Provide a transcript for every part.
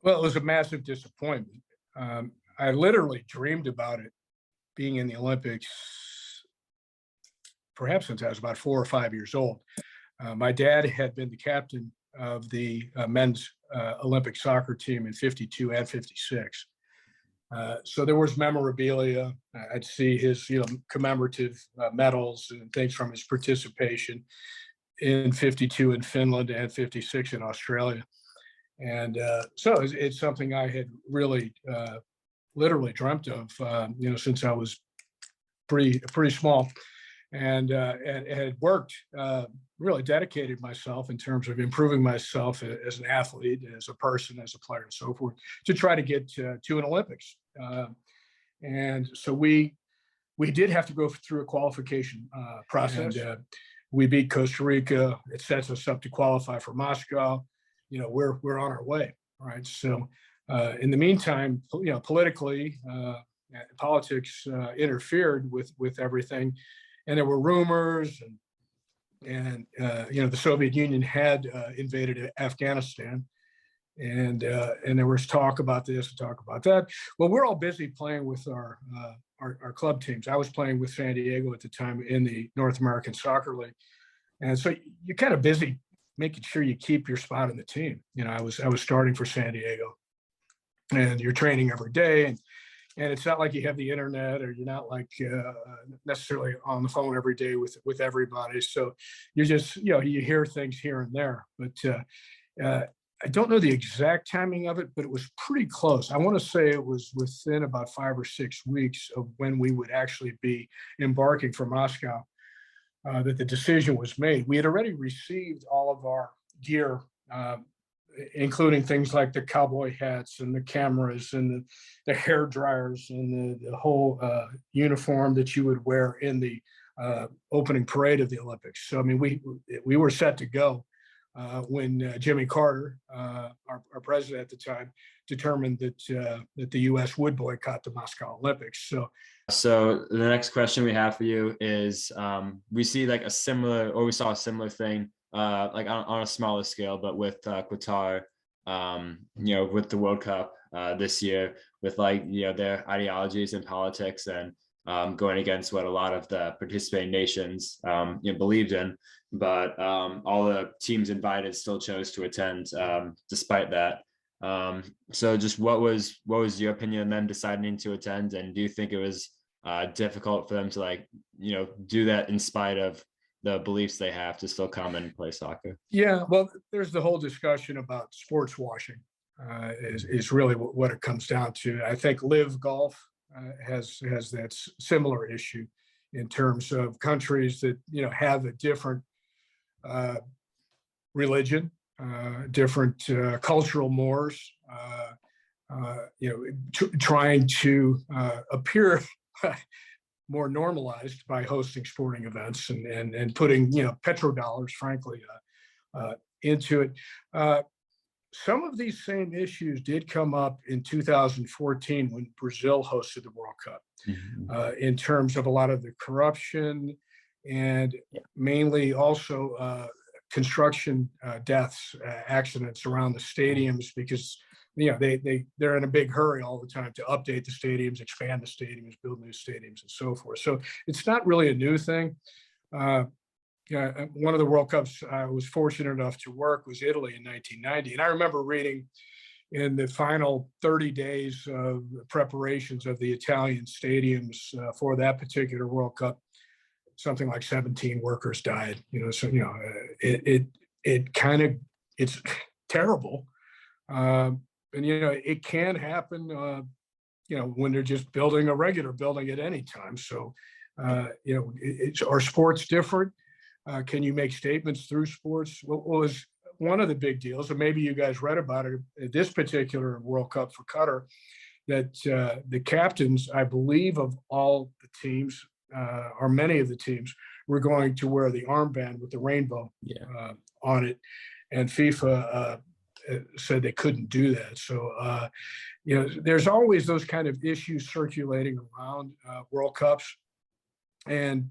Well, it was a massive disappointment. I literally dreamed about it being in the Olympics, perhaps since I was about 4 or 5 years old. My dad had been the captain of the men's Olympic soccer team in '52 and '56. So there was memorabilia. I'd see his, commemorative medals and things from his participation in '52 in Finland and '56 in Australia. And so it's something I had really, literally dreamt of, since I was pretty small, and had worked, really dedicated myself in terms of improving myself as an athlete, as a person, as a player, and so forth, to try to get to an Olympics. And so we did have to go through a qualification process. And we beat Costa Rica. It sets us up to qualify for Moscow. We're on our way, right? So in the meantime, politically, politics interfered with everything, and there were rumors, and the Soviet Union had invaded Afghanistan, and there was talk about this and talk about that. Well, we're all busy playing with our club teams. I was playing with San Diego at the time in the North American Soccer League, and so you're kind of busy making sure you keep your spot in the team. I was starting for San Diego, and you're training every day, and it's not like you have the internet, or you're not like necessarily on the phone every day with everybody. So you're just, you hear things here and there, but I don't know the exact timing of it, but it was pretty close. I want to say it was within about 5 or 6 weeks of when we would actually be embarking for Moscow, that the decision was made. We had already received all of our gear, including things like the cowboy hats and the cameras and the hair dryers and the whole uniform that you would wear in the opening parade of the Olympics. So, I mean, we were set to go when Jimmy Carter, our president at the time, determined that the U.S. would boycott the Moscow Olympics. So the next question we have for you is, we see like we saw a similar thing, like on a smaller scale, but with Qatar, with the World Cup this year, with their ideologies and politics, and going against what a lot of the participating nations believed in, but all the teams invited still chose to attend despite that. So just what was your opinion on them deciding to attend, and do you think it was difficult for them to do that in spite of the beliefs they have to still come and play soccer? Yeah, well, there's the whole discussion about sports washing, is really what it comes down to. I think Live Golf has that similar issue in terms of countries that have a different religion, different cultural mores, trying to appear more normalized by hosting sporting events and putting petrodollars, frankly, into it. Some of these same issues did come up in 2014 when Brazil hosted the World Cup, in terms of a lot of the corruption, and mainly also construction deaths, accidents around the stadiums, because they're in a big hurry all the time to update the stadiums, expand the stadiums, build new stadiums, and so forth. So it's not really a new thing. One of the World Cups I was fortunate enough to work was Italy in 1990. And I remember reading in the final 30 days of preparations of the Italian stadiums for that particular World Cup, something like 17 workers died. So it's terrible. And it can happen when they're just building a regular building at any time. So are sports different? Can you make statements through sports? What was one of the big deals, and maybe you guys read about it at this particular World Cup for Qatar, that the captains, I believe, of all the teams, or many of the teams, were going to wear the armband with the rainbow on it, and FIFA said they couldn't do that. So there's always those kind of issues circulating around World Cups, and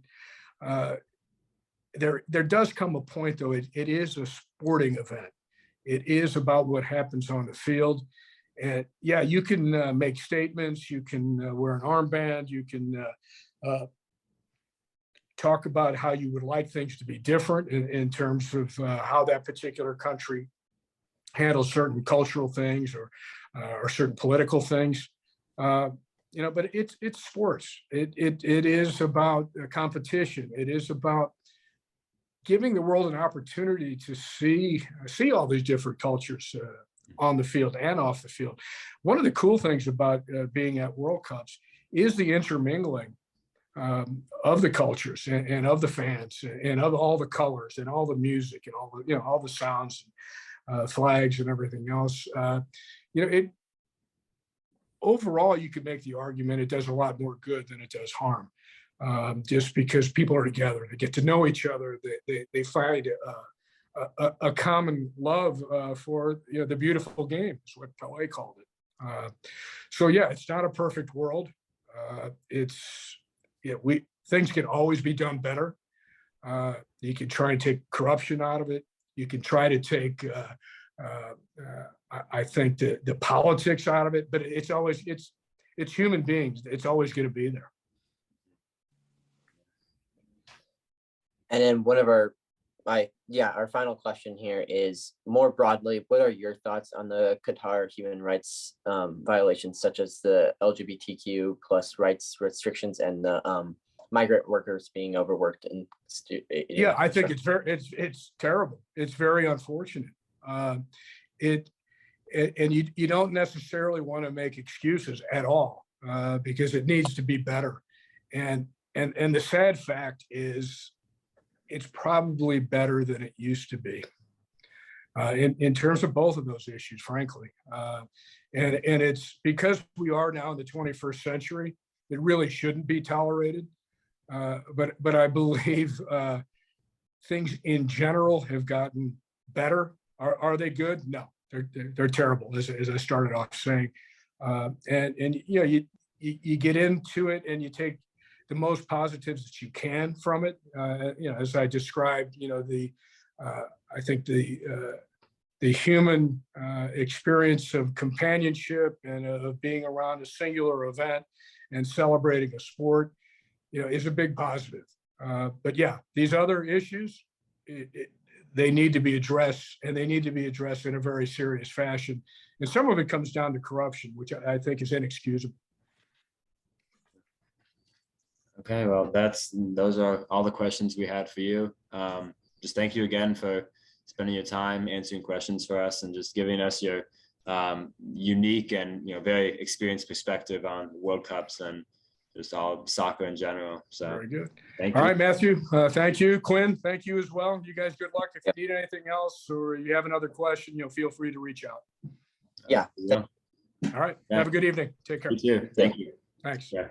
there does come a point, though, it is a sporting event. It is about what happens on the field. And yeah, you can make statements, you can wear an armband, you can talk about how you would like things to be different in terms of how that particular country handles certain cultural things or certain political things. But it's sports. It is about competition. It is about giving the world an opportunity to see all these different cultures on the field and off the field. One of the cool things about being at World Cups is the intermingling of the cultures and of the fans and of all the colors and all the music and all the all the sounds, flags and everything else. It overall you could make the argument it does a lot more good than it does harm. Just because people are together, they get to know each other, they find a common love for the beautiful game, is what Pelé called it. So yeah, it's not a perfect world. Things can always be done better. You can try and take corruption out of it. You can try to take, I think, the politics out of it. But it's human beings. It's always going to be there. And then our final question here is, more broadly, what are your thoughts on the Qatar human rights violations, such as the LGBTQ plus rights restrictions and the migrant workers being overworked? Yeah, I think it's terrible. It's very unfortunate. And you don't necessarily want to make excuses at all because it needs to be better. And the sad fact is, it's probably better than it used to be in terms of both of those issues, frankly. And it's because we are now in the 21st century, it really shouldn't be tolerated. But I believe things in general have gotten better. Are they good? No, they're terrible, as I started off saying. And you get into it and you take the most positives that you can from it. As I described, I think the human experience of companionship and of being around a singular event and celebrating a sport, is a big positive. But yeah, these other issues, they need to be addressed, and they need to be addressed in a very serious fashion. And some of it comes down to corruption, which I think is inexcusable. Okay, well, those are all the questions we had for you. Just thank you again for spending your time answering questions for us and just giving us your unique and very experienced perspective on World Cups and just all soccer in general. So very good. Thank you. All right, Matthew. Thank you, Quinn. Thank you as well. You guys, good luck. If you need anything else or you have another question, feel free to reach out. Yeah. All right. Yeah. Have a good evening. Take care. You too. Thank you. Thanks. Yeah.